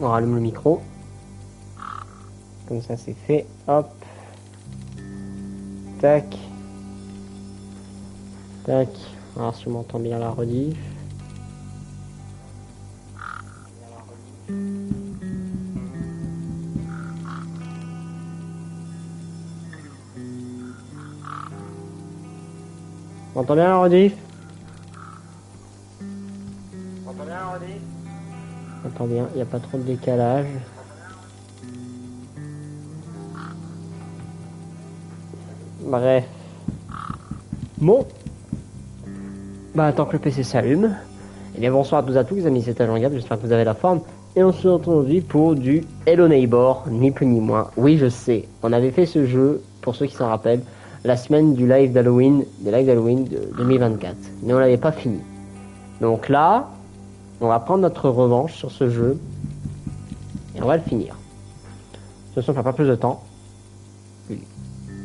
On rallume le micro. Comme ça c'est fait. Hop. Tac. Tac. Alors si on m'entend bien la rediff. On entend bien la rediff? On entend bien la rediff? On entend bien, il n'y a pas trop de décalage. Bref. Bon. Bah, tant que le PC s'allume. Et bien, bonsoir à tous les amis, c'est Agent Gab, j'espère que vous avez la forme. Et on se retrouve aujourd'hui pour du Hello Neighbor, ni plus ni moins. Oui, je sais, on avait fait ce jeu, pour ceux qui s'en rappellent, la semaine du live d'Halloween, de 2024. Mais on l'avait pas fini. Donc là, on va prendre notre revanche sur ce jeu. Et on va le finir. De toute façon, on ne perd pas plus de temps.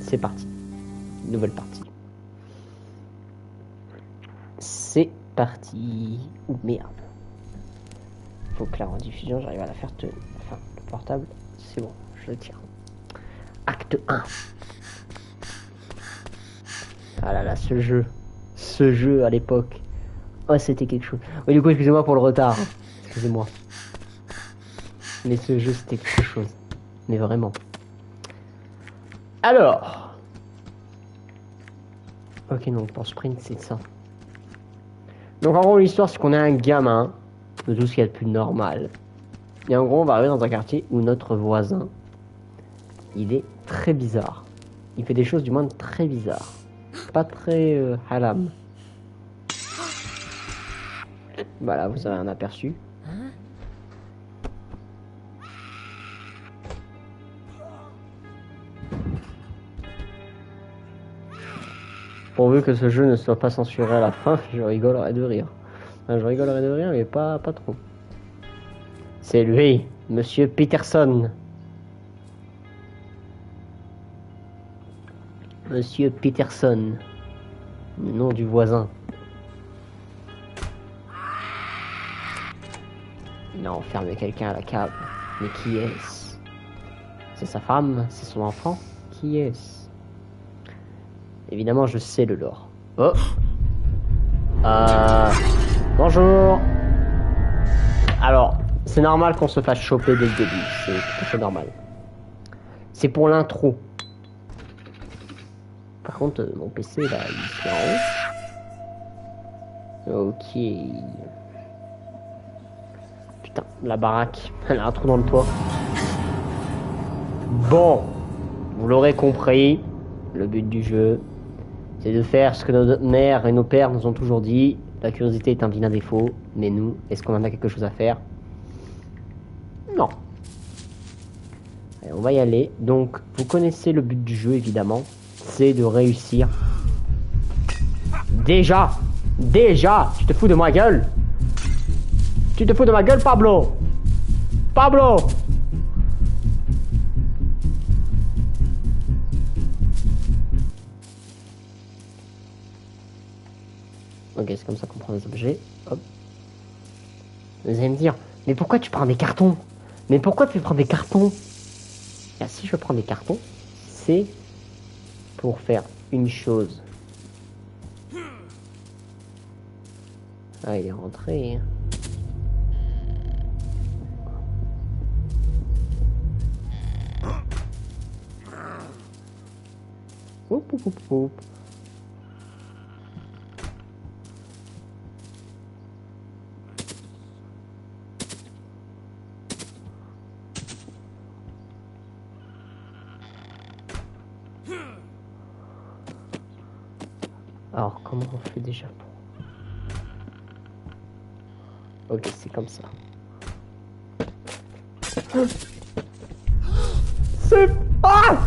C'est parti. Nouvelle partie. C'est parti. Ouh, merde. Faut que la rediffusion, j'arrive à la faire tenir. Enfin, le portable, c'est bon, je le tiens. Acte 1. Ah là là, ce jeu à l'époque. Oh, c'était quelque chose. Oui, du coup, excusez-moi pour le retard. Excusez-moi. Mais ce jeu, c'était quelque chose. Mais vraiment. Alors. Ok, donc pour sprint, c'est ça. Donc en gros, l'histoire, c'est qu'on est un gamin. De tout ce qu'il y a de plus normal. Et en gros, on va arriver dans un quartier où notre voisin, il est très bizarre. Il fait des choses du moins très bizarres. Pas très halam. Voilà, vous avez un aperçu. Pourvu que ce jeu ne soit pas censuré à la fin, je rigolerais de rire. Enfin, je rigolerais de rire, mais pas trop. C'est lui, Monsieur Peterson. Monsieur Peterson. Le nom du voisin. Il a enfermé quelqu'un à la cave. Mais qui est-ce? C'est sa femme? C'est son enfant? Qui est-ce? Évidemment, je sais le lore. Oh! Bonjour! Alors, c'est normal qu'on se fasse choper dès le début. C'est tout à fait normal. C'est pour l'intro. Par contre, mon PC, là, il se met en haut. Ok. Putain, la baraque. Elle a un trou dans le toit. Bon. Vous l'aurez compris. Le but du jeu, c'est de faire ce que nos mères et nos pères nous ont toujours dit. La curiosité est un vilain défaut. Mais nous, est-ce qu'on en a quelque chose à faire? Non. Allez, on va y aller. Donc, vous connaissez le but du jeu, évidemment. C'est de réussir. Déjà, tu te fous de ma gueule? Tu te fous de ma gueule, Pablo? Pablo! Ok, c'est comme ça qu'on prend les objets. Hop. Vous allez me dire, mais pourquoi tu prends des cartons? Mais pourquoi tu prends des cartons? Ah, si je prends des cartons, c'est pour faire une chose. Ah, il est rentré. Oup, oup, oup, oup. Alors, comment on fait déjà pour... Ok, c'est comme ça. C'est... Ah!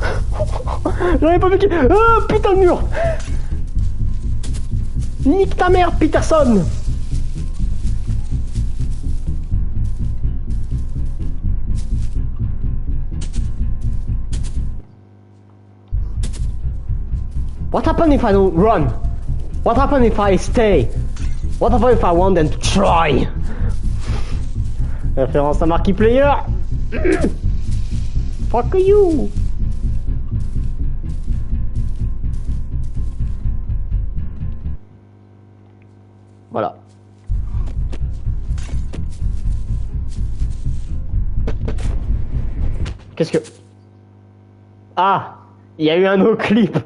J'avais pas vu qu'il... Ah, putain de mur! Nique ta mère, Peterson! What happens if I don't run? What happens if I stay? What happens if I want them to try? Référence à Marquis Player. Fuck you. Voilà. Qu'est-ce que... Ah, il y a eu un no-clip.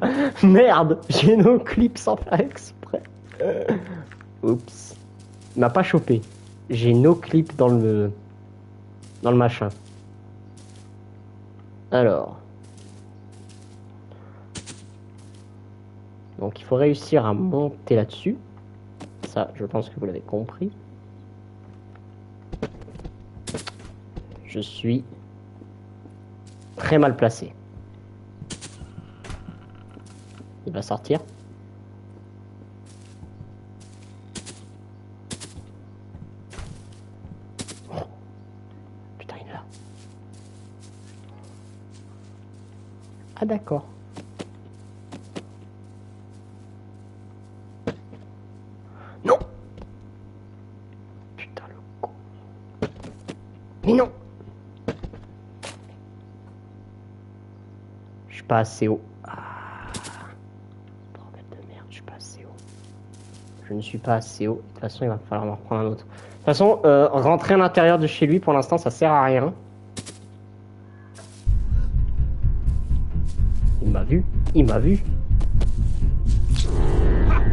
Merde, j'ai no-clip sans faire exprès. Oups. Il m'a pas chopé. J'ai no-clip dans le machin. Alors. Donc il faut réussir à monter là-dessus. Ça, je pense que vous l'avez compris. Je suis très mal placé. Il va sortir. Oh. Putain, il est là. Ah d'accord. Non. Putain le con. Mais non. Je suis pas assez haut. Je ne suis pas assez haut. De toute façon, il va falloir m'en reprendre un autre. De toute façon, rentrer à l'intérieur de chez lui, pour l'instant, ça sert à rien. Il m'a vu. Il m'a vu.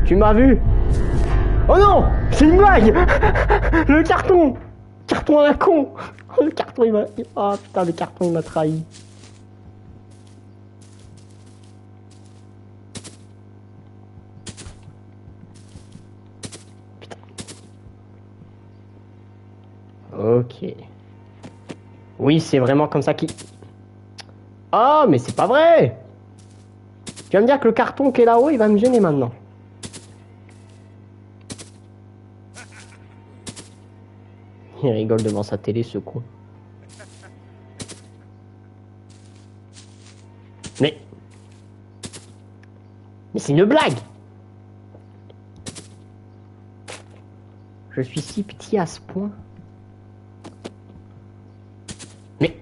Tu m'as vu. Oh non. C'est une blague. Le carton. Carton à la con. Le carton, il m'a... Oh putain, le carton, il m'a trahi. Ok. Oui, c'est vraiment comme ça qu'il... Ah, mais c'est pas vrai. Tu vas me dire que le carton qui est là-haut, il va me gêner maintenant. Il rigole devant sa télé, ce con. Mais c'est une blague. Je suis si petit à ce point. Mais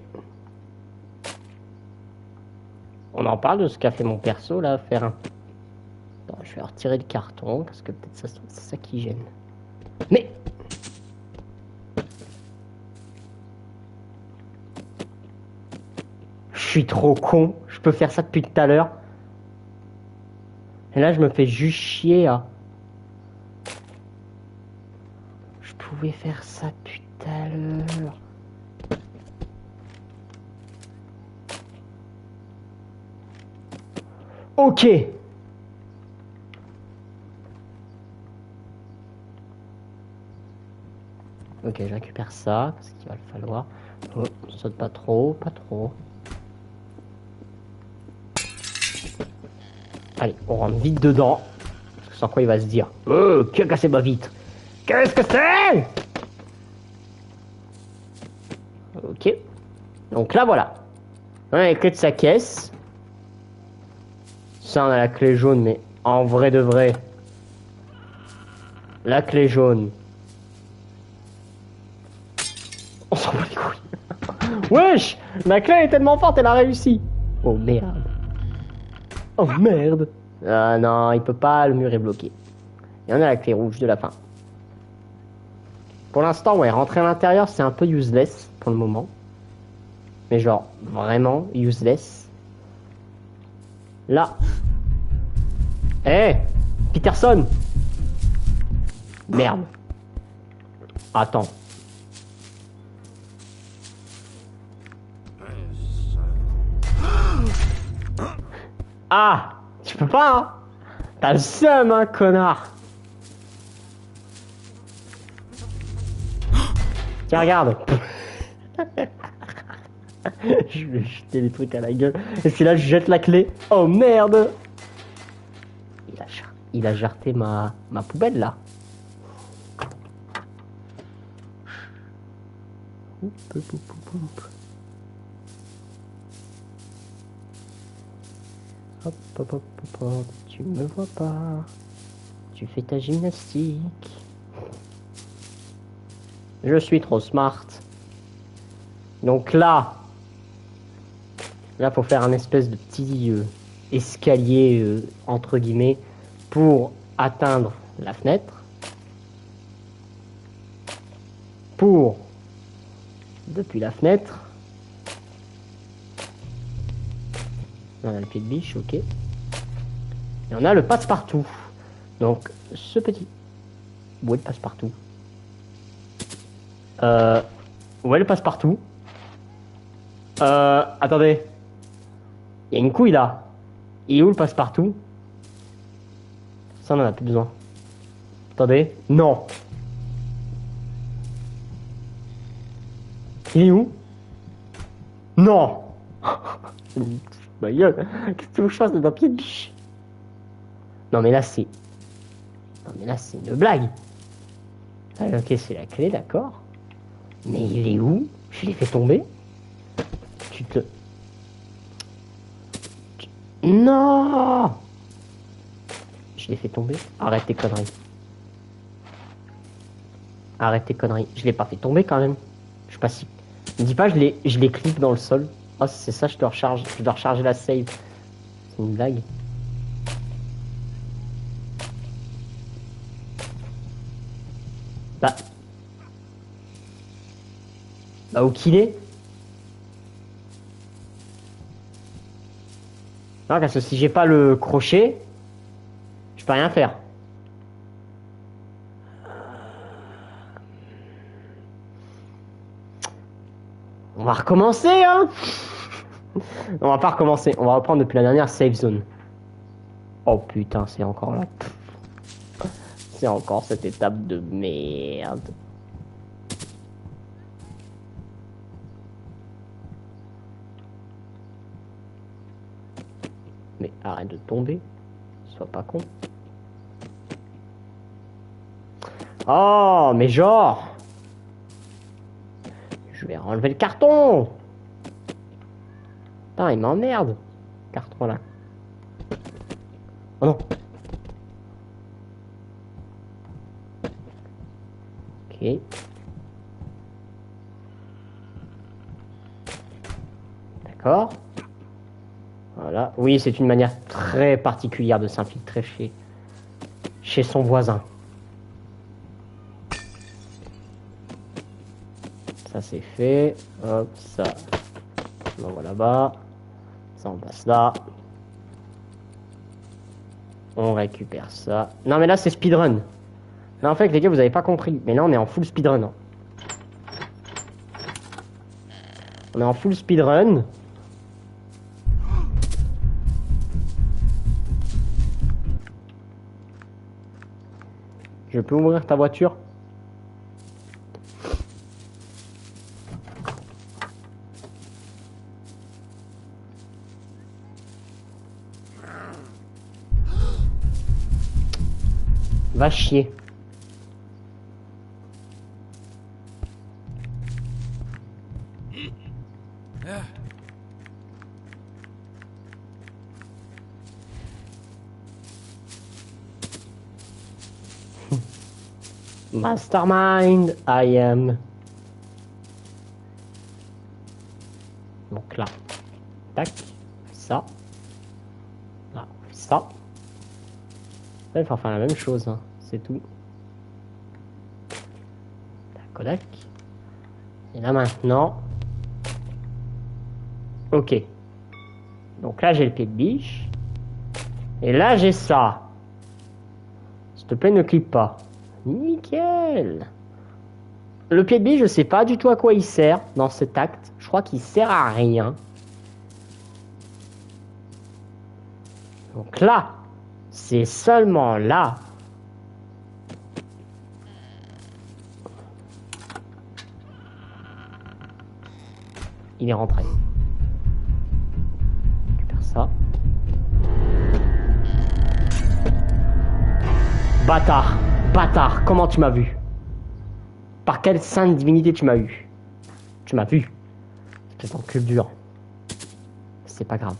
on en parle de ce qu'a fait mon perso là, faire un... Attends, je vais retirer le carton parce que peut-être ça c'est ça qui gêne. Mais je suis trop con. Je peux faire ça depuis tout à l'heure. Et là je me fais juste chier à... Je pouvais faire ça depuis tout à l'heure. Ok. Ok, je récupère ça, parce qu'il va le falloir. Oh, saute pas trop, pas trop. Allez, on rentre vite dedans. Sans quoi il va se dire qui a cassé ma vitre? Qu'est-ce que c'est? Ok. Donc là, voilà. On a la clé de sa caisse. Ça, on a la clé jaune, mais en vrai de vrai, la clé jaune, on s'en bat les couilles. Wesh, ma clé est tellement forte, elle a réussi. Oh merde. Oh merde. Ah non, il peut pas, le mur est bloqué. Et on a la clé rouge de la fin. Pour l'instant, ouais, rentrer à l'intérieur, c'est un peu useless pour le moment. Mais genre, vraiment useless. Là. Eh hey, Peterson. Merde. Attends. Ah, tu peux pas, hein. T'as le seum, hein, connard. Tiens, regarde. Je vais jeter les trucs à la gueule. Et c'est là je jette la clé. Oh merde. Il a jarté ma poubelle, là. Hop, hop, hop, hop, hop. Tu me vois pas. Tu fais ta gymnastique. Je suis trop smart. Donc là, faut faire un espèce de petit escalier, entre guillemets, pour atteindre la fenêtre. Depuis la fenêtre, on a le pied de biche, ok. Et on a le passe-partout. Donc, ce petit... Où est le passe-partout? Où est le passe-partout? Attendez. Il y a une couille là. Et où le passe-partout? Ça, on en a plus besoin. Attendez. Non. Il est où? Non. Ma gueule. Qu'est-ce que je fasse d'un pied de biche? Non mais là c'est... Non mais là c'est une blague. Ah, ok, c'est la clé, d'accord. Mais il est où? Je l'ai fait tomber. Tu te... Non! Je l'ai fait tomber. Arrête tes conneries. Arrête tes conneries. Je l'ai pas fait tomber quand même. Je suis pas si... Ne dis pas je l'ai clip dans le sol. Oh c'est ça, je dois recharger la save. C'est une blague. Bah où qu'il est? Non, parce que si j'ai pas le crochet, je peux rien faire. On va recommencer, hein? On va pas recommencer. On va reprendre depuis la dernière save zone. Oh putain, c'est encore là. C'est encore cette étape de merde. Mais arrête de tomber. Sois pas con. Oh, mais genre... Je vais enlever le carton. Putain, il m'emmerde. Carton là. Oh non. Ok. D'accord. Voilà. Oui, c'est une manière très particulière de s'infiltrer chez son voisin. Ça c'est fait. Hop, ça. On l'envoie là-bas. Ça on passe là. On récupère ça. Non mais là c'est speedrun. Là en fait les gars vous avez pas compris. Mais là on est en full speedrun. Hein. On est en full speedrun. Je peux ouvrir ta voiture? Va chier. Mastermind, I am. Donc là, tac, ça. Là, ça. Là, il faut faire la même chose, hein. C'est tout. Tac, et là maintenant. Ok. Donc là, j'ai le pied de biche. Et là, j'ai ça. S'il te plaît, ne clique pas. Nickel. Le pied de biche, je sais pas du tout à quoi il sert dans cet acte. Je crois qu'il sert à rien. Donc là, c'est seulement là. Il est rentré. Je récupère ça. Bâtard. Bâtard. Comment tu m'as vu? Par quelle sainte divinité tu m'as eu? Tu m'as vu. C'est en cube dur. C'est pas grave.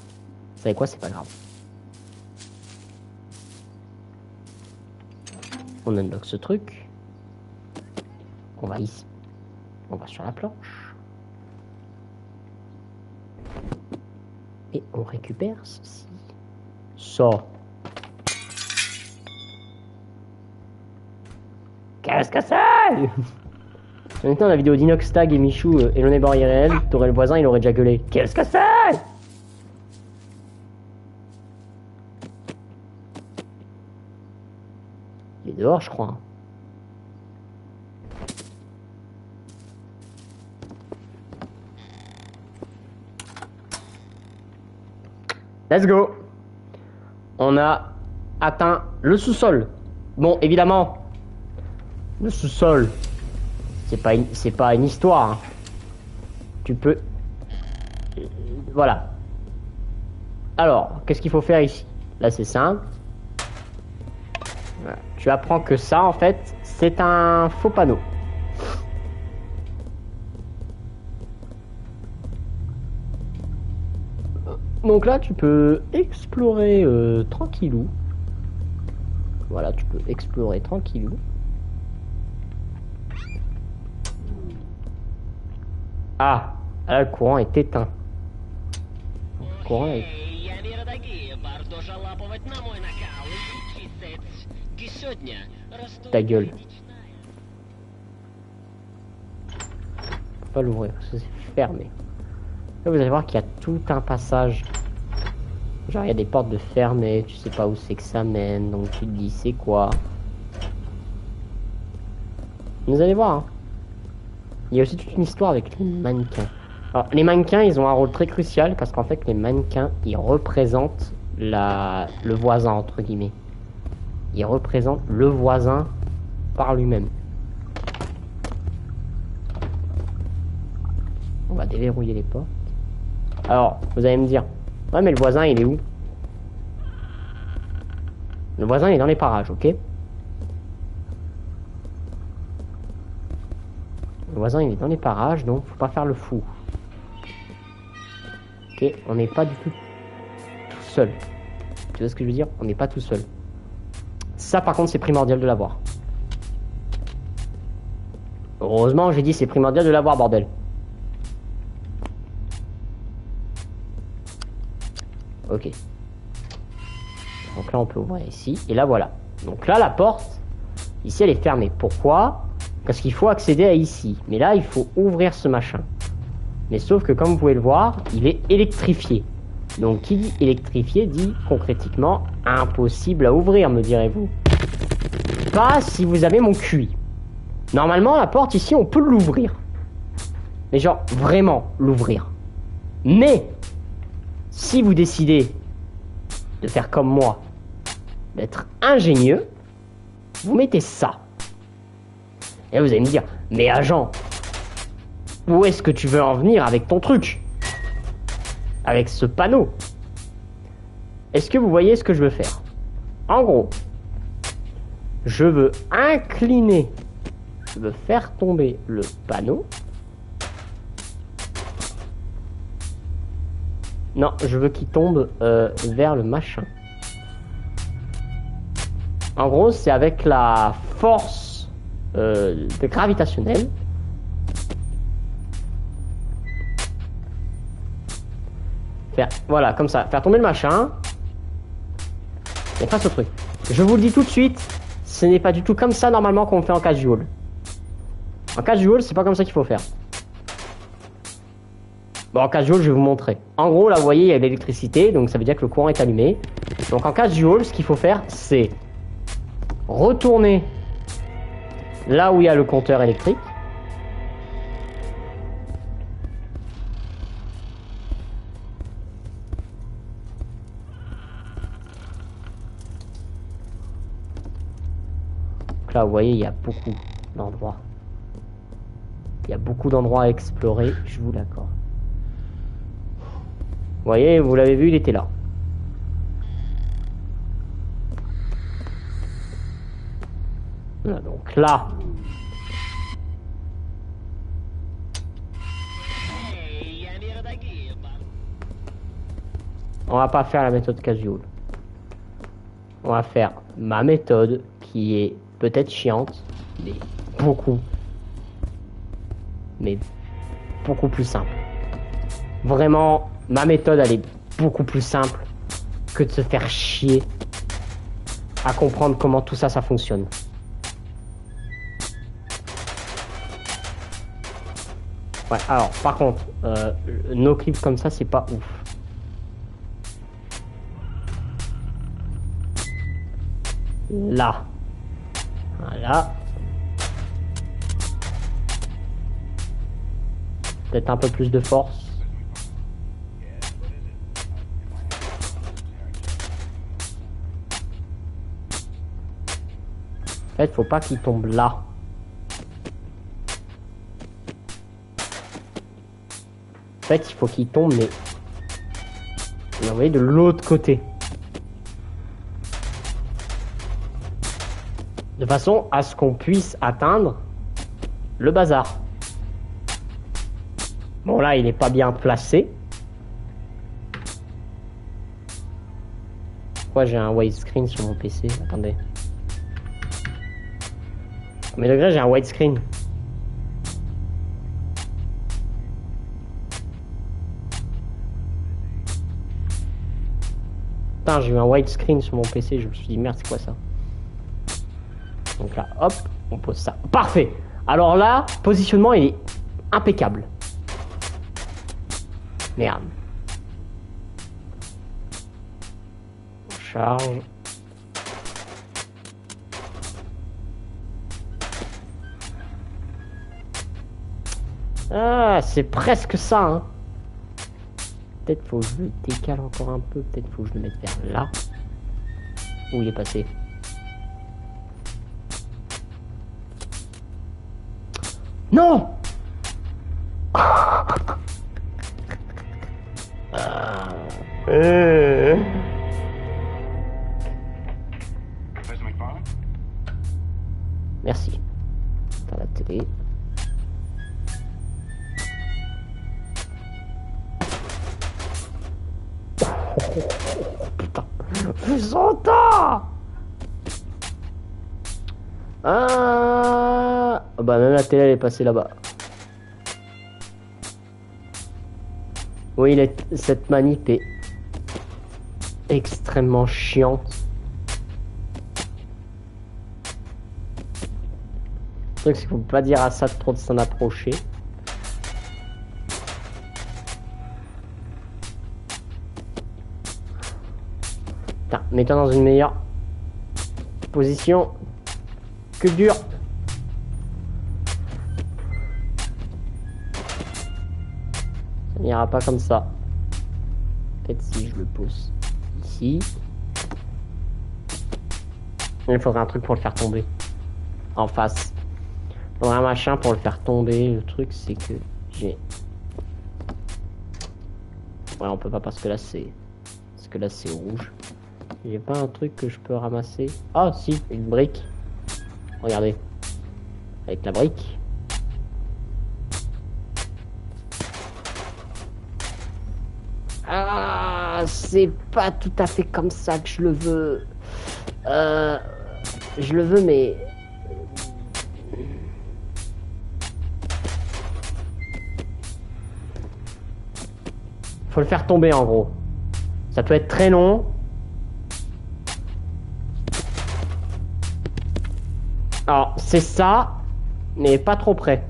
Vous savez quoi? C'est pas grave. On unlock ce truc. On va ici. On va sur la planche. Et on récupère ceci. Ça. Qu'est-ce que c'est? En étant la vidéo d'Inoxtag et Michou et le bord irréel, t'aurais le voisin, il aurait déjà gueulé. Qu'est-ce que c'est? Il est dehors, je crois. Let's go. On a atteint le sous-sol. Bon, évidemment, le sous-sol, c'est pas une histoire. Hein. Tu peux... Voilà. Alors, qu'est-ce qu'il faut faire ici? Là, c'est simple. Voilà. Tu apprends que ça, en fait, c'est un faux panneau. Donc là, tu peux explorer tranquillou. Voilà, tu peux explorer tranquillou. Ah, là, le courant est éteint. Le courant est... Ta gueule. Faut pas l'ouvrir, parce que c'est fermé. Là, vous allez voir qu'il y a tout un passage. Genre, il y a des portes de fermées, tu sais pas où c'est que ça mène, donc tu te dis c'est quoi. Vous allez voir. Hein. Il y a aussi toute une histoire avec les mannequins. Alors, les mannequins, ils ont un rôle très crucial parce qu'en fait, les mannequins, ils représentent le voisin, entre guillemets. Ils représentent le voisin par lui-même. On va déverrouiller les portes. Alors, vous allez me dire, ouais, mais le voisin, il est où? Le voisin, il est dans les parages, ok? Le voisin, il est dans les parages, donc faut pas faire le fou. Ok, on n'est pas du tout seul. Tu vois ce que je veux dire? On n'est pas tout seul. Ça, par contre, c'est primordial de l'avoir. Heureusement, j'ai dit c'est primordial de l'avoir, bordel. Ok. Donc là, on peut ouvrir ici. Et là, voilà. Donc là, la porte, ici, elle est fermée. Pourquoi? Parce qu'il faut accéder à ici. Mais là, il faut ouvrir ce machin. Mais sauf que, comme vous pouvez le voir, il est électrifié. Donc, qui dit électrifié dit concrètement impossible à ouvrir, me direz-vous. Pas si vous avez mon QI. Normalement, la porte ici, on peut l'ouvrir. Mais genre, vraiment l'ouvrir. Mais, si vous décidez de faire comme moi, d'être ingénieux, vous mettez ça. Et là, vous allez me dire, mais agent, où est-ce que tu veux en venir avec ton truc? Avec ce panneau? Est-ce que vous voyez ce que je veux faire? En gros, je veux incliner, je veux faire tomber le panneau. Non, je veux qu'il tombe vers le machin. En gros, c'est avec la force gravitationnelle. Voilà, comme ça. Faire tomber le machin. Et face au truc. Je vous le dis tout de suite, ce n'est pas du tout comme ça normalement qu'on fait en casual. En casual, c'est pas comme ça qu'il faut faire. Bon, en casual, je vais vous montrer. En gros, là, vous voyez, il y a de l'électricité, donc ça veut dire que le courant est allumé. Donc en casual, ce qu'il faut faire, c'est retourner là où il y a le compteur électrique. Donc là, vous voyez, il y a beaucoup d'endroits. Il y a beaucoup d'endroits à explorer, je vous l'accorde. Vous voyez, vous l'avez vu, il était là. Voilà, donc là. On va pas faire la méthode casual. On va faire ma méthode qui est peut-être chiante, mais beaucoup plus simple. Vraiment, ma méthode, elle est beaucoup plus simple que de se faire chier à comprendre comment tout ça, ça fonctionne. Ouais, alors, par contre, no clip comme ça, c'est pas ouf. Là. Voilà. Peut-être un peu plus de force. En fait, faut pas qu'il tombe là. En fait, il faut qu'il tombe, mais vous voyez, de l'autre côté. De façon à ce qu'on puisse atteindre le bazar. Bon, là, il n'est pas bien placé. Pourquoi j'ai un widescreen sur mon PC? Attendez. Mais degré, j'ai un widescreen. Putain, j'ai eu un widescreen sur mon PC. Je me suis dit, merde, c'est quoi ça? Donc là, hop, on pose ça. Parfait. Alors là, positionnement, il est impeccable. Merde. On charge. Ah, c'est presque ça, hein. Peut-être faut que je le décale encore un peu. Peut-être faut que je le mette vers là. Où il est passé? Non! Merci. Dans la télé. Putain. Fusanta! Ah bah même la télé elle est passée là-bas. Oui, cette manip est extrêmement chiante. Le truc c'est qu'il faut pas dire à ça de trop de s'en approcher. Putain, mets-toi dans une meilleure position que dur. Ça n'ira pas comme ça. Peut-être si je le pose ici. Il faudrait un truc pour le faire tomber. En face. Il faudrait un machin pour le faire tomber. Le truc c'est que j'ai... Ouais, on peut pas parce que là c'est... Parce que là c'est rouge. J'ai pas un truc que je peux ramasser. Ah si, une brique. Regardez. Avec la brique. Ah, c'est pas tout à fait comme ça que je le veux. Je le veux, mais... Faut le faire tomber, en gros. Ça peut être très long. Alors, c'est ça, mais pas trop près.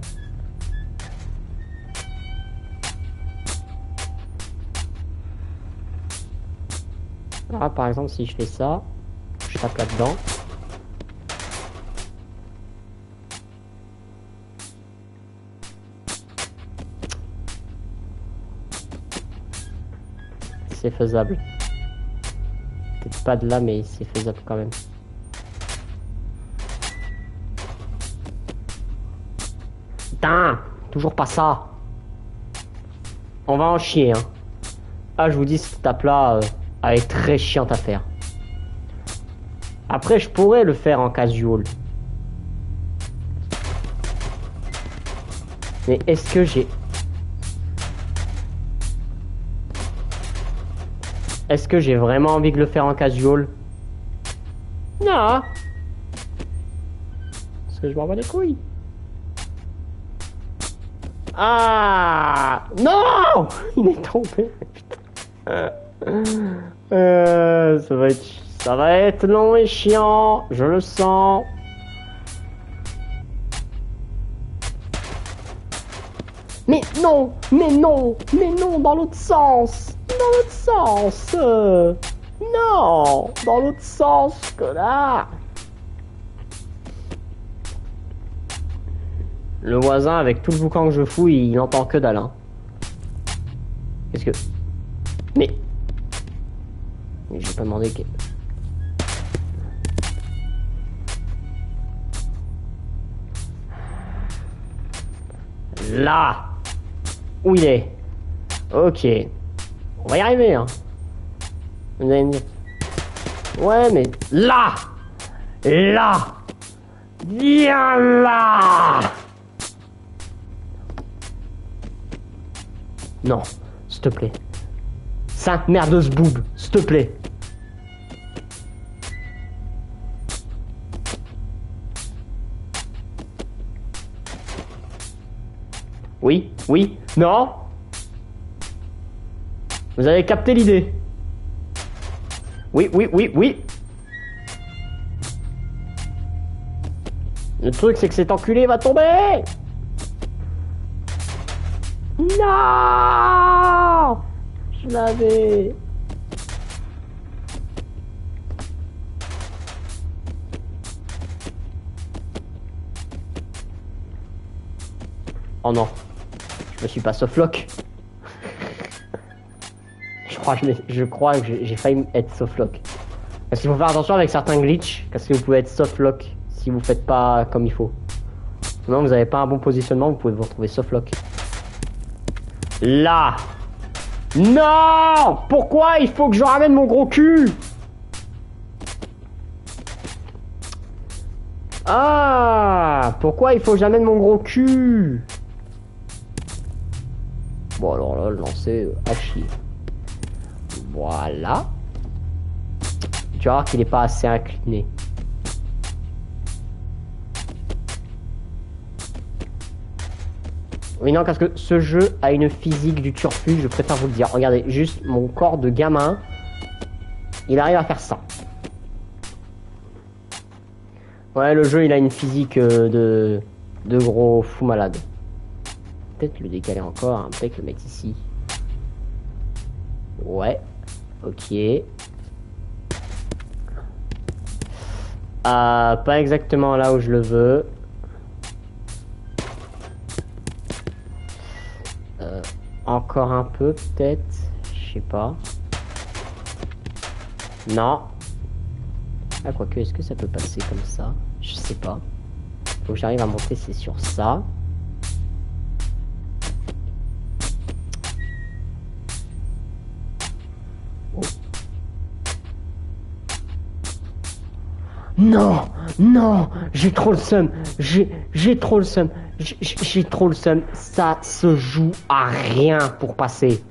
Là, par exemple, si je fais ça, je tape là-dedans. C'est faisable. Peut-être pas de là, mais c'est faisable quand même. Putain, toujours pas ça. On va en chier, hein. Ah, je vous dis, cette étape-là, elle est très chiante à faire. Après, je pourrais le faire en casual. Mais est-ce que j'ai... Est-ce que j'ai vraiment envie de le faire en casual? Non. Parce que je m'en bats les couilles. Ah non. Il est tombé. Putain. Ça va être long et chiant, je le sens. Mais non, mais non, mais non, dans l'autre sens, dans l'autre sens. Non, dans l'autre sens, connard. Le voisin, avec tout le boucan que je fous, il entend que dalle. Hein. Qu'est-ce que... Mais j'ai pas demandé que... Là où il est. Ok. On va y arriver, hein. Vous allez me dire... Ouais, mais... Là. Là. Viens là. Non, s'il te plaît. Sainte merdeuse boob, s'il te plaît. Oui, oui, non. Vous avez capté l'idée. Oui, oui, oui, oui. Le truc, c'est que cet enculé va tomber. Non. Je l'avais. Oh non. Je me suis pas softlock. Je crois que j'ai failli être softlock. Parce qu'il faut faire attention avec certains glitches, parce que vous pouvez être softlock si vous faites pas comme il faut. Sinon vous avez pas un bon positionnement, vous pouvez vous retrouver softlock. Là. Non. Pourquoi il faut que je ramène mon gros cul? Ah. Pourquoi il faut que j'amène mon gros cul? Bon alors là, le lancer à chier. Voilà. Tu vas voir qu'il n'est pas assez incliné. Oui, non, parce que ce jeu a une physique du turfu, je préfère vous le dire. Regardez, juste mon corps de gamin, il arrive à faire ça. Ouais, le jeu, il a une physique de gros fou malade. Peut-être le décaler encore, hein. Peut-être le mettre ici. Ouais. Ok. Pas exactement là où je le veux. Encore un peu, peut-être. Je sais pas. Non. Ah, quoique, est-ce que ça peut passer comme ça? Je sais pas. Faut que j'arrive à monter, c'est sur ça. Oh. Non, non, j'ai trop le seum. J'ai trop le seum. J'ai trop le seum. Ça se joue à rien pour passer.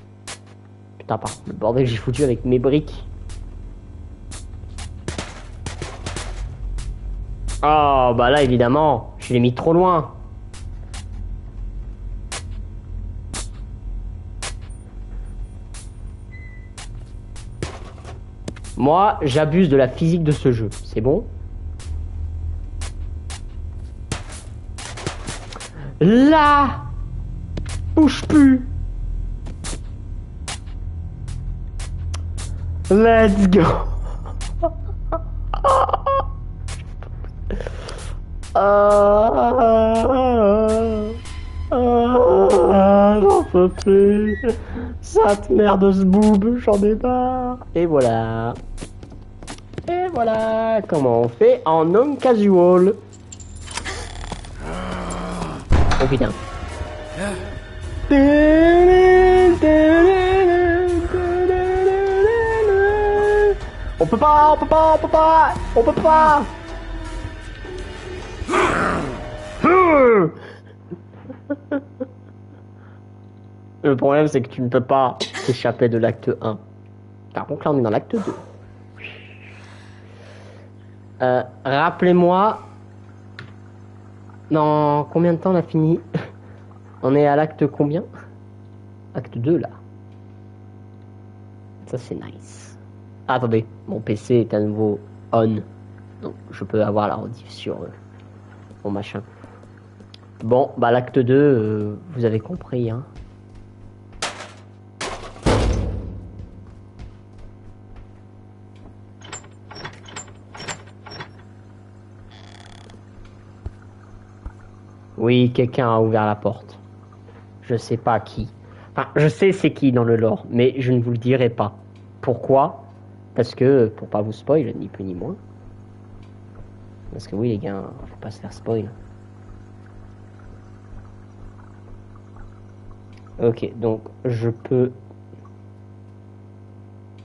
Putain, par le bordel que j'ai foutu avec mes briques. Oh, bah là, évidemment, je l'ai mis trop loin. Moi, j'abuse de la physique de ce jeu. C'est bon? Là! Bouge plus! Let's go! J'en peux plus. Sainte merdeuse boob, j'en ai marre. Et voilà. Et voilà comment on fait en non casual. Oh putain. On peut pas, on peut pas, on peut pas, on peut pas. Le problème, c'est que tu ne peux pas t'échapper de l'acte 1. Par contre, là, on est dans l'acte 2. Rappelez-moi... Dans combien de temps on a fini? On est à l'acte combien? Acte 2, là. Ça c'est nice. Ah, attendez, mon PC est à nouveau on. Donc je peux avoir la rediff sur mon machin. Bon, bah l'acte 2, vous avez compris, hein. Oui, quelqu'un a ouvert la porte. Je sais pas qui. Enfin, je sais c'est qui dans le lore, mais je ne vous le dirai pas. Pourquoi? Parce que, pour pas vous spoil, ni plus ni moins. Parce que oui, les gars, faut pas se faire spoil. Ok, donc je peux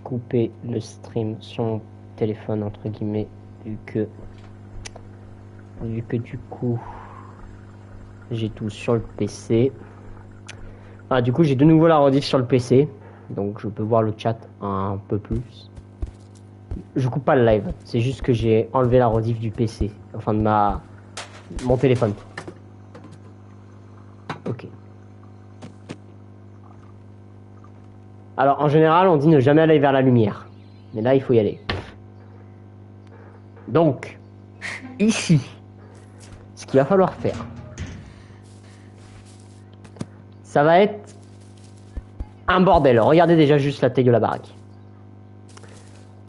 couper le stream sur mon téléphone, entre guillemets, vu que du coup, j'ai tout sur le PC. Ah, du coup, j'ai de nouveau la rediff sur le PC, donc je peux voir le chat un peu plus. Je coupe pas le live, c'est juste que j'ai enlevé la rediff du PC, enfin de mon téléphone. Ok. Alors, en général, on dit ne jamais aller vers la lumière. Mais là, il faut y aller. Donc, ici, ce qu'il va falloir faire, ça va être un bordel. Regardez déjà juste la taille de la baraque.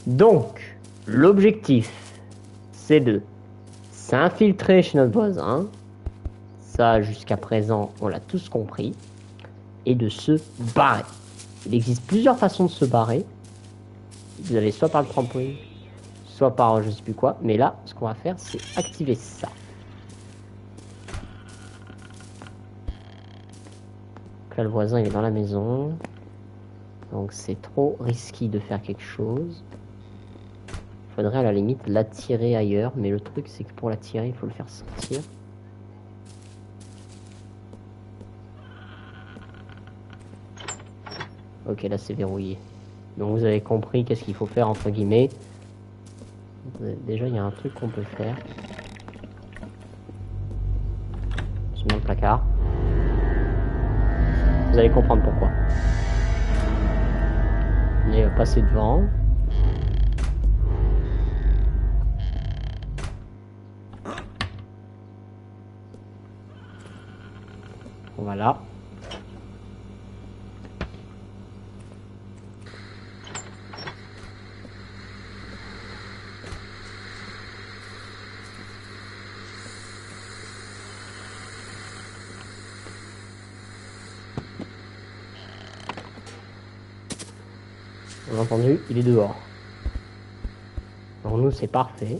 Donc, l'objectif, c'est de s'infiltrer chez notre voisin. Ça, jusqu'à présent, on l'a tous compris. Et de se barrer. Il existe plusieurs façons de se barrer. Vous allez soit par le trampoline, soit par je sais plus quoi. Mais là, ce qu'on va faire, c'est activer ça. Donc là, le voisin, il est dans la maison. Donc c'est trop risqué de faire quelque chose. Il faudrait à la limite l'attirer ailleurs. Mais le truc, c'est que pour l'attirer, il faut le faire sortir. Ok, là c'est verrouillé. Donc vous avez compris qu'est-ce qu'il faut faire entre guillemets. Déjà il y a un truc qu'on peut faire. Je mets dans le placard. Vous allez comprendre pourquoi. Il va passer devant. Voilà. Vous avez entendu, il est dehors. Pour nous, c'est parfait.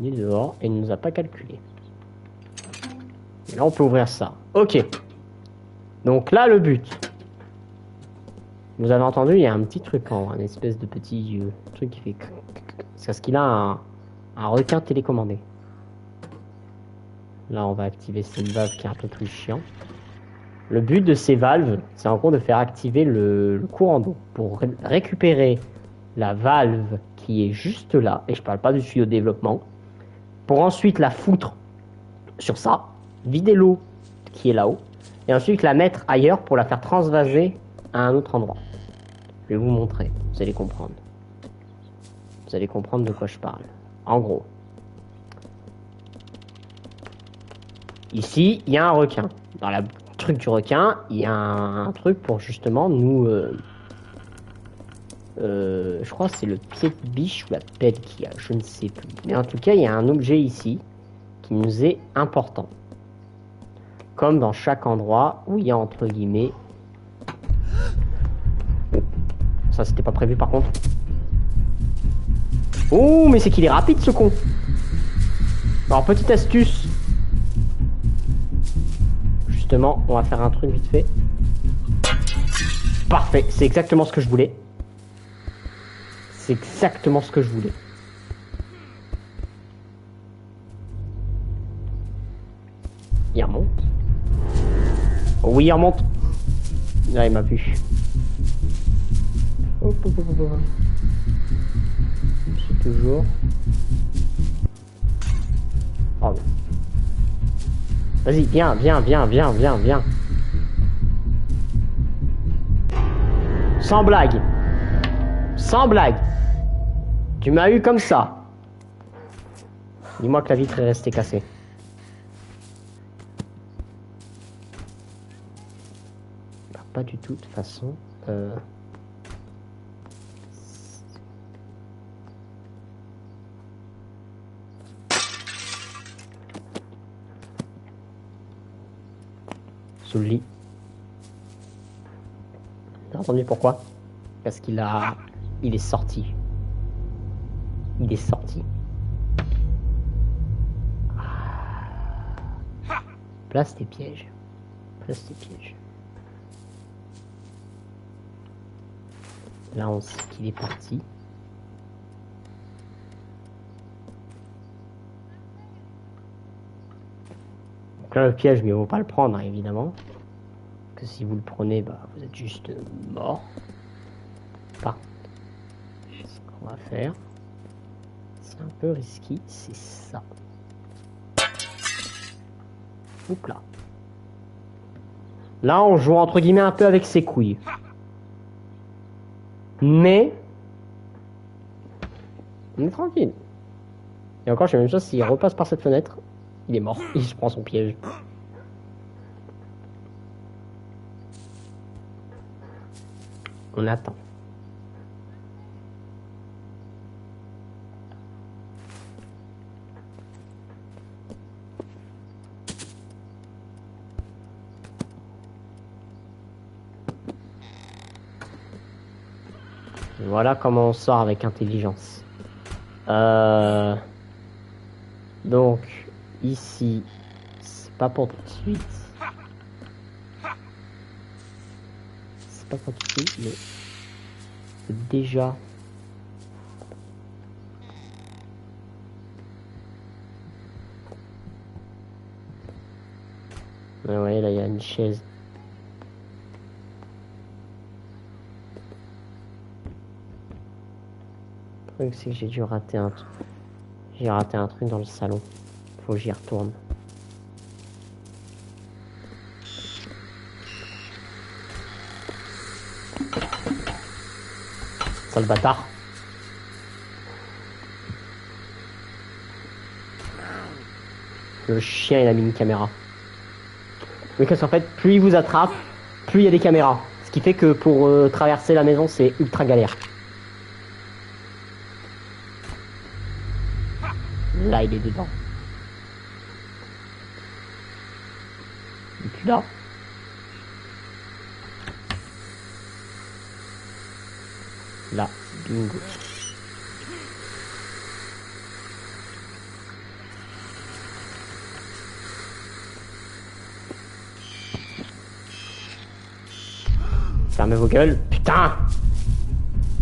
Il est dehors et il ne nous a pas calculé. Et là, on peut ouvrir ça. Ok. Donc là, le but. Vous avez entendu, il y a un petit truc en un espèce de petit truc qui fait... C'est parce qu'il a un requin télécommandé. Là, on va activer cette valve qui est un peu plus chiant. Le but de ces valves, c'est en gros de faire activer le courant d'eau pour récupérer la valve qui est juste là, et je parle pas du tuyau de développement, pour ensuite la foutre sur ça, vider l'eau qui est là-haut, et ensuite la mettre ailleurs pour la faire transvaser à un autre endroit. Je vais vous montrer, vous allez comprendre. Vous allez comprendre de quoi je parle. En gros, ici, il y a un requin. Dans la truc du requin, il y a un truc pour justement nous... je crois que c'est le pied de biche ou la pelle qu'il y a, je ne sais plus. Mais en tout cas, il y a un objet ici qui nous est important. Comme dans chaque endroit où il y a entre guillemets... Oh, ça c'était pas prévu par contre. Oh, mais c'est qu'il est rapide ce con. Alors, petite astuce. Justement, on va faire un truc vite fait. Parfait, c'est exactement ce que je voulais. C'est exactement ce que je voulais. Il remonte. Oui, il remonte. Là, il m'a vu. Hop, hop, hop, hop. C'est toujours... Oh, vas-y, viens, viens, viens, viens, viens, viens. Sans blague. Sans blague. Tu m'as eu comme ça. Dis-moi que la vitre est restée cassée. Bah, pas du tout, de toute façon. Sous le lit. T'as entendu pourquoi? Parce qu'il a... Il est sorti. Il est sorti. Place tes pièges. Place tes pièges. Là, on sait qu'il est parti. Donc là, le piège, mieux vaut pas le prendre, hein, évidemment. Que si vous le prenez, bah, vous êtes juste mort. Par contre, ce qu'on va faire, c'est un peu risqué, c'est ça. Oups là. Là, on joue entre guillemets un peu avec ses couilles. Mais on est tranquille. Et encore, je sais même chose, s'il repasse par cette fenêtre, il est mort. Il se prend son piège. On attend. Voilà comment on sort avec intelligence. Donc, ici, c'est pas pour tout de suite. C'est pas pour tout de suite, mais déjà... Ouais, là, il y a une chaise. Le truc, c'est que j'ai dû rater un truc. J'ai raté un truc dans le salon. Faut que j'y retourne. Sale bâtard. Le chien, il a mis une caméra. Mais qu'en fait, plus il vous attrape, plus il y a des caméras. Ce qui fait que pour traverser la maison, c'est ultra galère. Là, il est dedans. Et puis là. Là, bingo. Fermez vos gueules. Putain!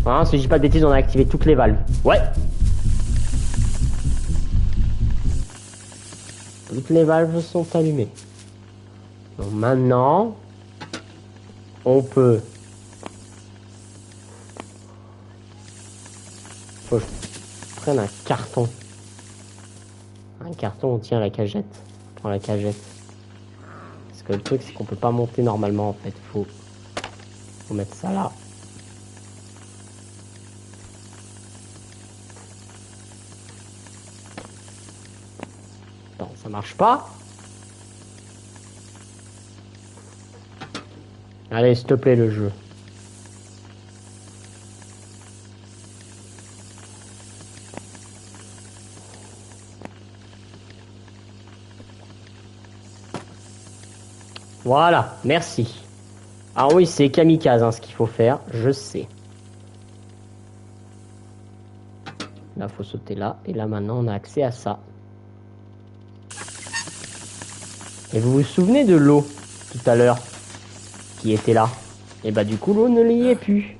Hein, si je dis pas de bêtises, on a activé toutes les valves. Ouais! Toutes les valves sont allumées. Donc maintenant, on peut... Faut que je prenne un carton. Un carton, on tient la cagette. On prend la cagette. Parce que le truc, c'est qu'on peut pas monter normalement, en fait. Faut mettre ça là. Non, ça marche pas. Allez, s'il te plaît, le jeu. Voilà, merci. Ah oui, c'est kamikaze hein, ce qu'il faut faire, je sais. Là, faut sauter là. Et là, maintenant, on a accès à ça. Et vous vous souvenez de l'eau, tout à l'heure, qui était là? Et bah du coup, l'eau ne l'y est plus.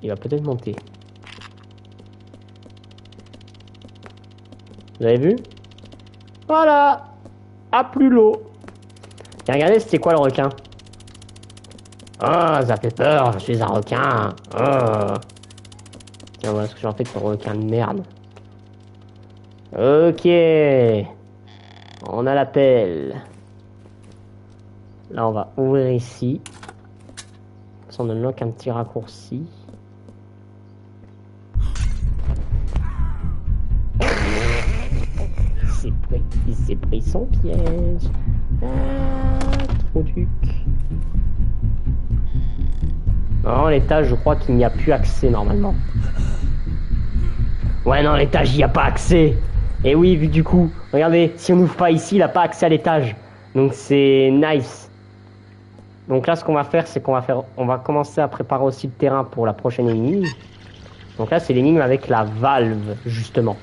Il va peut-être monter. Vous avez vu? Voilà. Ah, plus l'eau. Et regardez, c'était quoi le requin? Oh, ça fait peur, je suis un requin. Oh. Tiens, voilà ce que j'en fais de ce requin de merde. Ok. On a l'appel. Là, on va ouvrir ici. On unlock un petit raccourci. Il s'est pris son piège. Ah, trop duc. Non, l'étage, je crois qu'il n'y a plus accès normalement. Ouais, non, l'étage, il n'y a pas accès. Et oui, vu du coup, regardez, si on n'ouvre pas ici, il n'a pas accès à l'étage. Donc c'est nice. Donc là, ce qu'on va faire, c'est on va commencer à préparer aussi le terrain pour la prochaine énigme. Donc là, c'est l'énigme avec la valve, justement.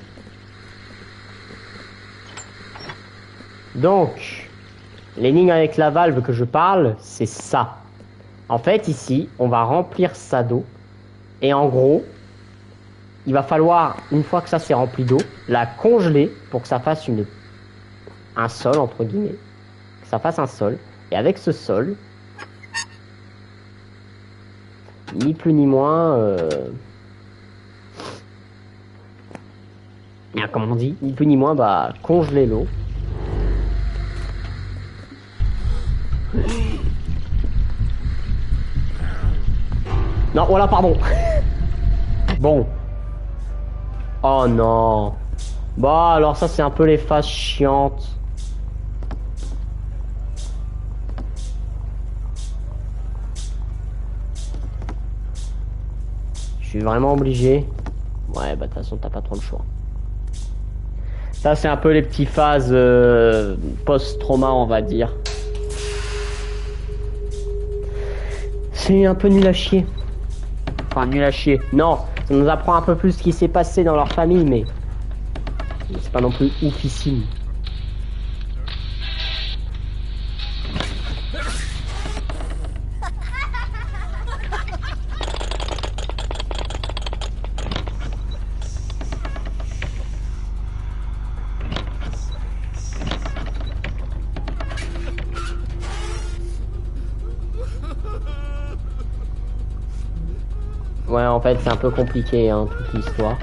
Donc, l'énigme avec la valve que je parle, c'est ça. En fait, ici, on va remplir ça d'eau. Et en gros, il va falloir, une fois que ça c'est rempli d'eau, la congeler pour que ça fasse un sol, entre guillemets. Que ça fasse un sol. Et avec ce sol, ni plus ni moins... comme on dit, ni plus ni moins, bah, congeler l'eau. Non, voilà, pardon. Bon. Oh non. Bah, alors ça, c'est un peu les phases chiantes. Je suis vraiment obligé. Ouais, bah, de toute façon, t'as pas trop le choix. Ça, c'est un peu les petites phases post-trauma, on va dire. C'est un peu nul à chier. Enfin, nul à chier. Non, ça nous apprend un peu plus ce qui s'est passé dans leur famille, mais c'est pas non plus oufissime. Ouais, en fait, c'est un peu compliqué, hein, toute l'histoire.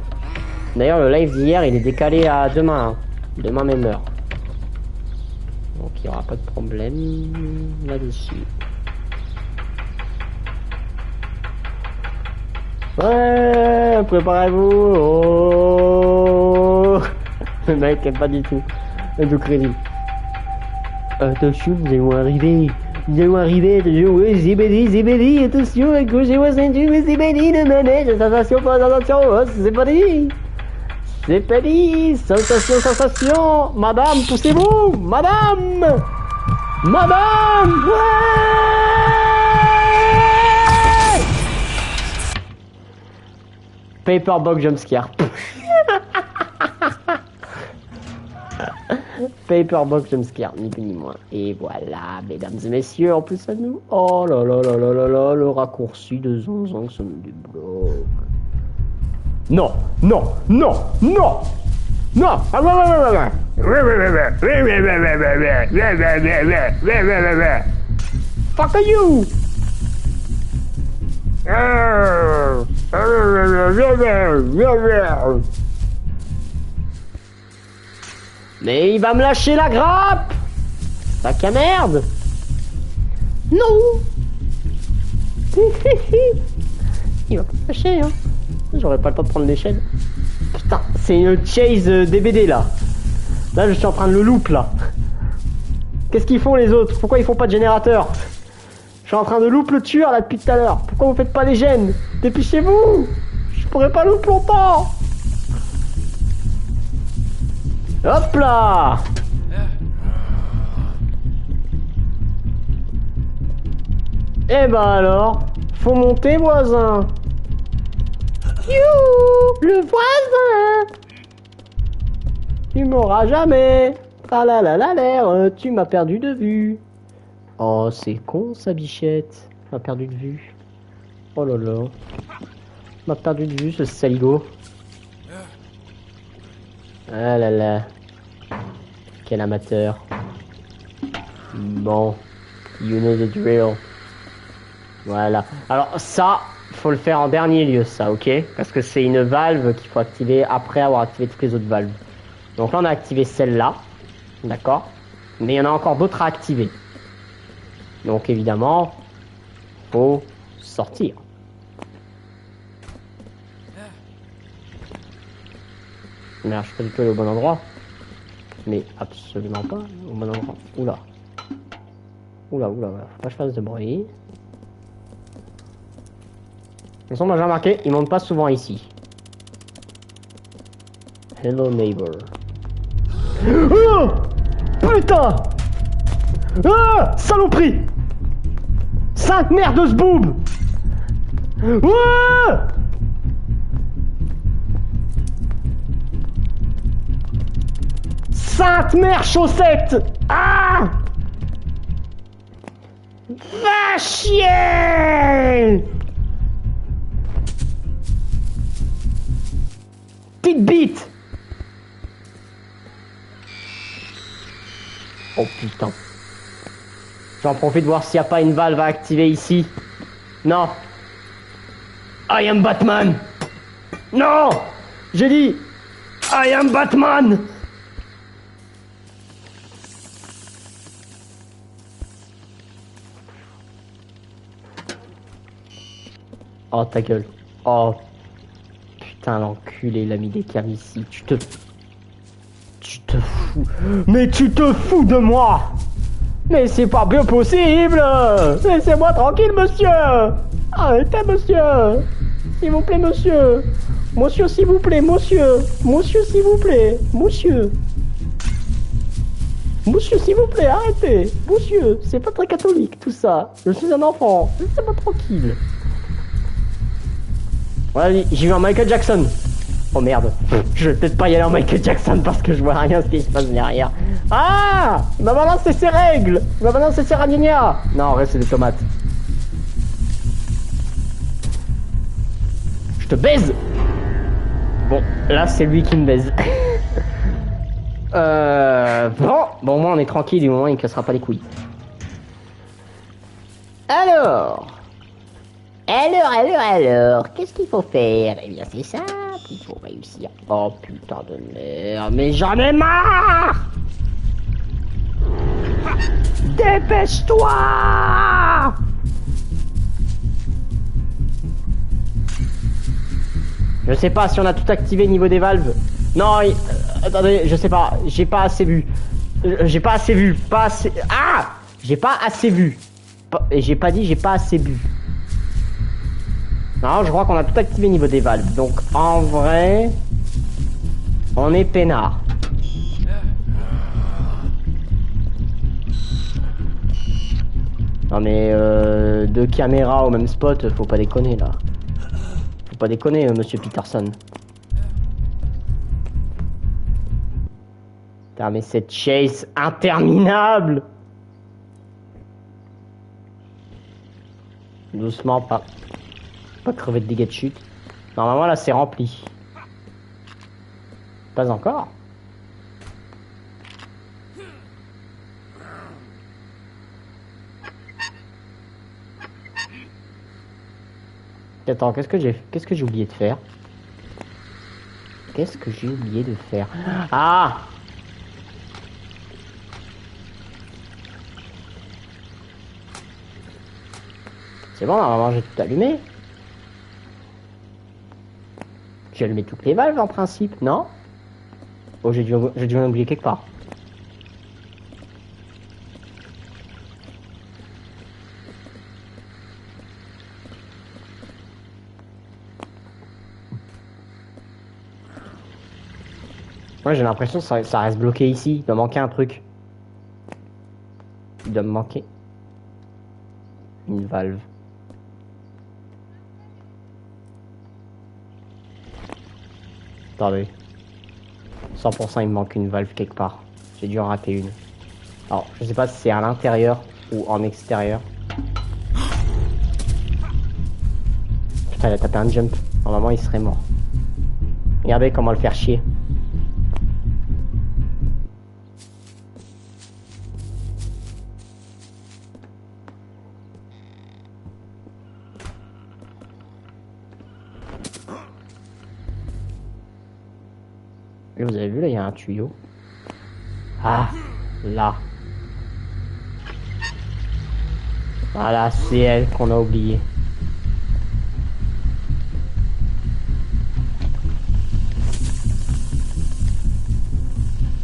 D'ailleurs, le live d'hier, il est décalé à demain. Hein. Demain même heure. Donc, il n'y aura pas de problème là-dessus. Ouais, préparez-vous. Oh le mec est pas du tout de crédit. Attention, nous allons arriver. Nous allons arriver, attention, zibédi, attention, accrochez-moi ceinture, zibédi de manège, sensation, pas attention, oh, c'est parti. C'est parti, sensation, madame, poussez-vous, madame, ouais. Paperbox jumpscare. Paperbox jumpscare, ni plus ni moins. Et voilà, mesdames et messieurs, en plus à nous. Oh là là là là là là, le raccourci de Zonzon que ça nous débloque. Non, non, non, non, non. Fuck you. Mais il va me lâcher la grappe. Sac à merde. Non. Il va pas me lâcher, hein. J'aurais pas le temps de prendre l'échelle. Putain, c'est une chase DBD là. Là, je suis en train de le loop là. Qu'est-ce qu'ils font les autres? Pourquoi ils font pas de générateur? Je suis en train de loop le tueur là depuis tout à l'heure. Pourquoi vous faites pas les gènes? Dépêchez-vous. Je pourrais pas loop longtemps. Hop là. Eh ben alors, faut monter voisin. You, le voisin. Tu m'auras jamais. Ah là là là l'air, tu m'as perdu de vue. Oh c'est con sa bichette. M'a perdu de vue. Oh là là. M'a perdu de vue ce saligo. Ah là là. Quel amateur. Bon. You know the drill. Voilà. Alors ça, faut le faire en dernier lieu ça, ok? Parce que c'est une valve qu'il faut activer après avoir activé toutes les autres valves. Donc là on a activé celle-là. D'accord? Mais il y en a encore d'autres à activer. Donc évidemment, faut sortir. Merde, je suis pas du tout allé au bon endroit. Mais absolument pas au bon endroit. Oula. Oula, oula, oula. Faut pas que je fasse de bruit. De toute façon, moi j'ai remarqué, ils montent pas souvent ici. Hello neighbor. Oh putain! Ah! Saloperie! Sainte mère de ce boob! Ah! Sainte mère chaussette! Ah! Va chier! Petite bite! Oh putain. J'en profite de voir s'il n'y a pas une valve à activer ici. Non. I am Batman. Non! J'ai dit I am Batman! Oh ta gueule. Oh putain l'enculé, il a mis des cams ici. Tu te fous. Mais tu te fous de moi! Mais c'est pas bien possible! Laissez-moi tranquille, monsieur! Arrêtez, monsieur! S'il vous plaît, monsieur! Monsieur, s'il vous plaît, monsieur! Monsieur, s'il vous plaît! Monsieur! Monsieur, s'il vous plaît, arrêtez! Monsieur, c'est pas très catholique, tout ça. Je suis un enfant. Laissez-moi tranquille. Ouais, j'y vais en Michael Jackson. Oh merde. Je vais peut-être pas y aller en Michael Jackson parce que je vois rien ce qui se passe derrière. Ah! Il va balancer ses règles! Il va balancer ses ragnagnas! Non, en vrai, c'est des tomates. Je te baise! Bon, là, c'est lui qui me baise. Bon, moi, on est tranquille du moment où il ne cassera pas les couilles. Alors, qu'est-ce qu'il faut faire? Eh bien, c'est simple, il faut réussir. Oh putain de merde, mais j'en ai marre! Dépêche-toi! Je sais pas si on a tout activé niveau des valves. Non, attendez, je sais pas, j'ai pas assez vu. J'ai pas assez vu, pas assez... Ah! J'ai pas assez vu. J'ai pas dit j'ai pas assez bu. Non, je crois qu'on a tout activé niveau des valves. Donc, en vrai, on est peinard. Non mais, deux caméras au même spot, faut pas déconner là. Faut pas déconner, monsieur Peterson. Putain, mais cette chase interminable! Doucement, pas crever de dégâts de chute. Normalement là c'est rempli. Pas encore. Attends, qu'est-ce que j'ai oublié de faire? Qu'est-ce que j'ai oublié de faire? Ah! C'est bon, normalement j'ai tout allumé. J'ai allumé toutes les valves en principe, non? Oh, j'ai dû en oublier quelque part. Ouais, j'ai l'impression que ça reste bloqué ici. Il doit manquer un truc. Il doit me manquer une valve. Attendez. 100% il me manque une valve quelque part. J'ai dû en rater une. Alors, je sais pas si c'est à l'intérieur ou en extérieur. Putain, il a tapé un jump. Normalement, il serait mort. Regardez comment le faire chier. Et vous avez vu, là, il y a un tuyau. Ah, là. Voilà, c'est elle qu'on a oubliée.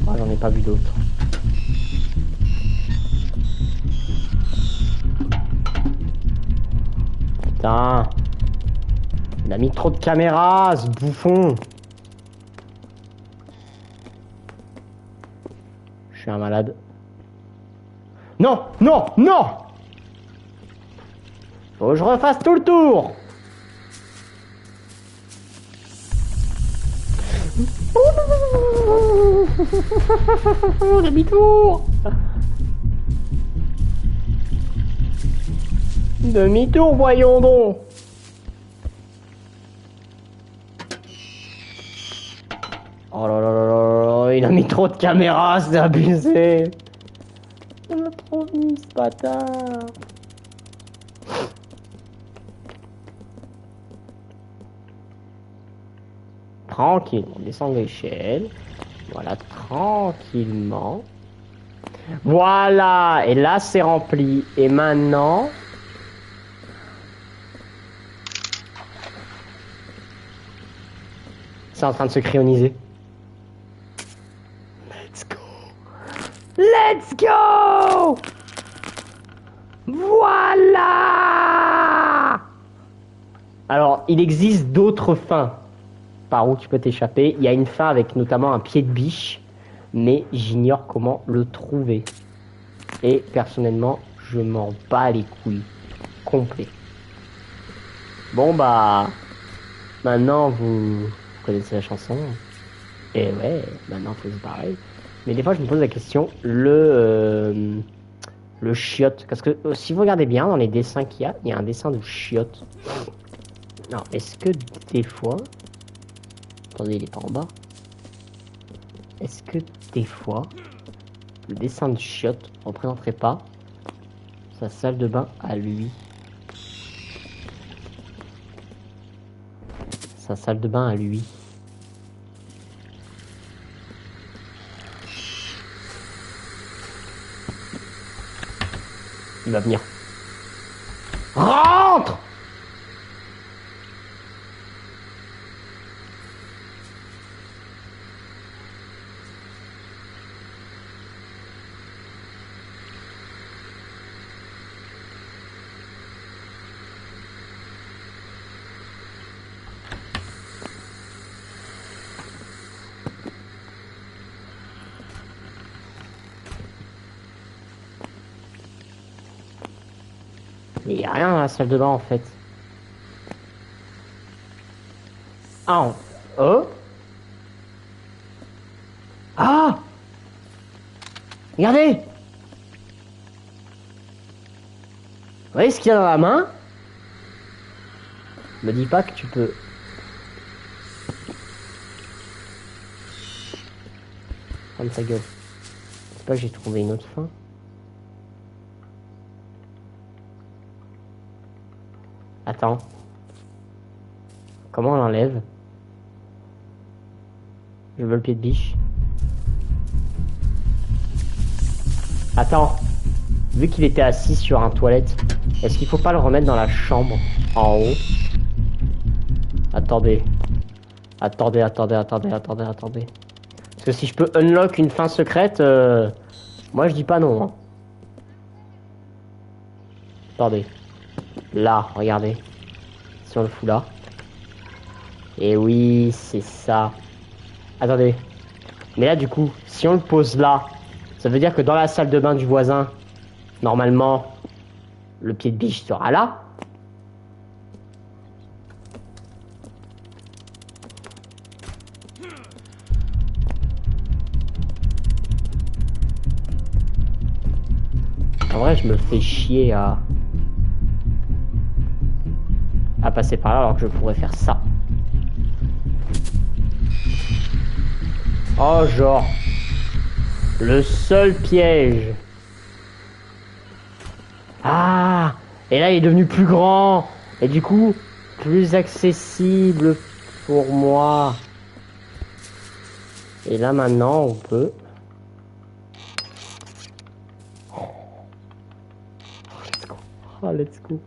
Oh, j'en ai pas vu d'autres. Putain. Il a mis trop de caméras, ce bouffon. Je suis un malade. Non, non, non. Faut que je refasse tout le tour. Demi-tour. Demi-tour, voyons donc. Oh là là là là là, il a mis trop de caméras, c'est abusé. Il m'a trop mis ce bâtard. Tranquille, on descend l'échelle. Voilà, tranquillement. Voilà, et là c'est rempli. Et maintenant... c'est en train de se cryoniser. Let's go. Let's go. Voilà. Alors, il existe d'autres fins par où tu peux t'échapper. Il y a une fin avec notamment un pied de biche, mais j'ignore comment le trouver. Et personnellement, je m'en bats les couilles. Complet. Bon bah... maintenant vous connaissez la chanson. Et ouais, maintenant faut se barrer. Mais des fois je me pose la question, le chiotte. Parce que si vous regardez bien dans les dessins qu'il y a un dessin de chiotte. Non, est-ce que des fois... attendez, il est pas en bas. Est-ce que des fois, le dessin de chiotte représenterait pas sa salle de bain à lui? Sa salle de bain à lui. Il va venir. Rentre! Il n'y a rien dans la salle de bain en fait. Ah, oh. Ah! Regardez! Vous voyez ce qu'il y a dans la main? Me dis pas que tu peux... prendre sa gueule. C'est pas que j'ai trouvé une autre fin. Attends. Comment on l'enlève? Je veux le pied de biche. Attends. Vu qu'il était assis sur un toilette, est-ce qu'il faut pas le remettre dans la chambre en haut? Attendez. Attendez. Parce que si je peux unlock une fin secrète, moi je dis pas non. Hein. Attendez. Là, regardez. Si on le fout là. Et oui, c'est ça. Attendez. Mais là, du coup, si on le pose là, ça veut dire que dans la salle de bain du voisin, normalement, le pied de biche sera là. En vrai, je me fais chier à passer par là alors que je pourrais faire ça. Oh, genre. Le seul piège. Ah! Et là, il est devenu plus grand. Et du coup, plus accessible pour moi. Et là, maintenant, on peut... Oh, let's go.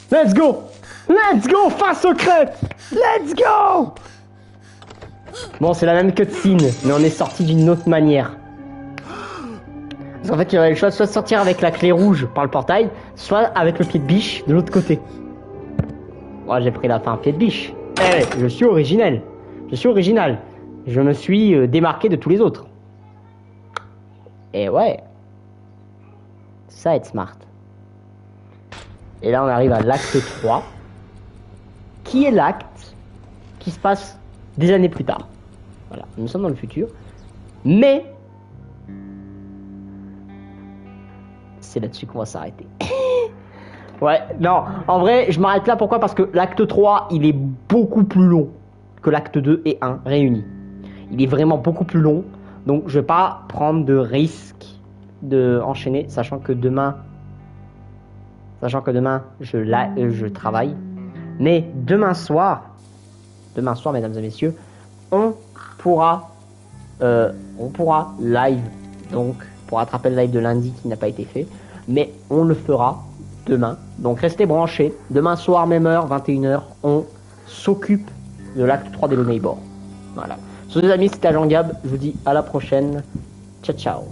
Let's go! Let's go! Face secrète! Let's go! Bon, c'est la même cutscene, mais on est sorti d'une autre manière. Parce qu'en fait, il y aurait le choix de soit sortir avec la clé rouge par le portail, soit avec le pied de biche de l'autre côté. Moi, j'ai pris la fin pied de biche. Eh, je suis originel. Je suis original. Je me suis démarqué de tous les autres. Et ouais. Ça, être smart. Et là, on arrive à l'acte 3. Qui est l'acte qui se passe des années plus tard. Voilà, nous sommes dans le futur. Mais c'est là-dessus qu'on va s'arrêter. Ouais, non, en vrai, je m'arrête là. Pourquoi? Parce que l'acte 3, il est beaucoup plus long que l'acte 2 et 1 réunis. Il est vraiment beaucoup plus long. Donc, je vais pas prendre de risque de enchaîner, sachant que demain, je travaille. Mais demain soir, mesdames et messieurs, on pourra live, donc pour rattraper le live de lundi qui n'a pas été fait, mais on le fera demain. Donc restez branchés. Demain soir, même heure, 21h, on s'occupe de l'acte 3 d'Hello Neighbor. Voilà. Sur les amis, c'était Agent Gab. Je vous dis à la prochaine. Ciao, ciao.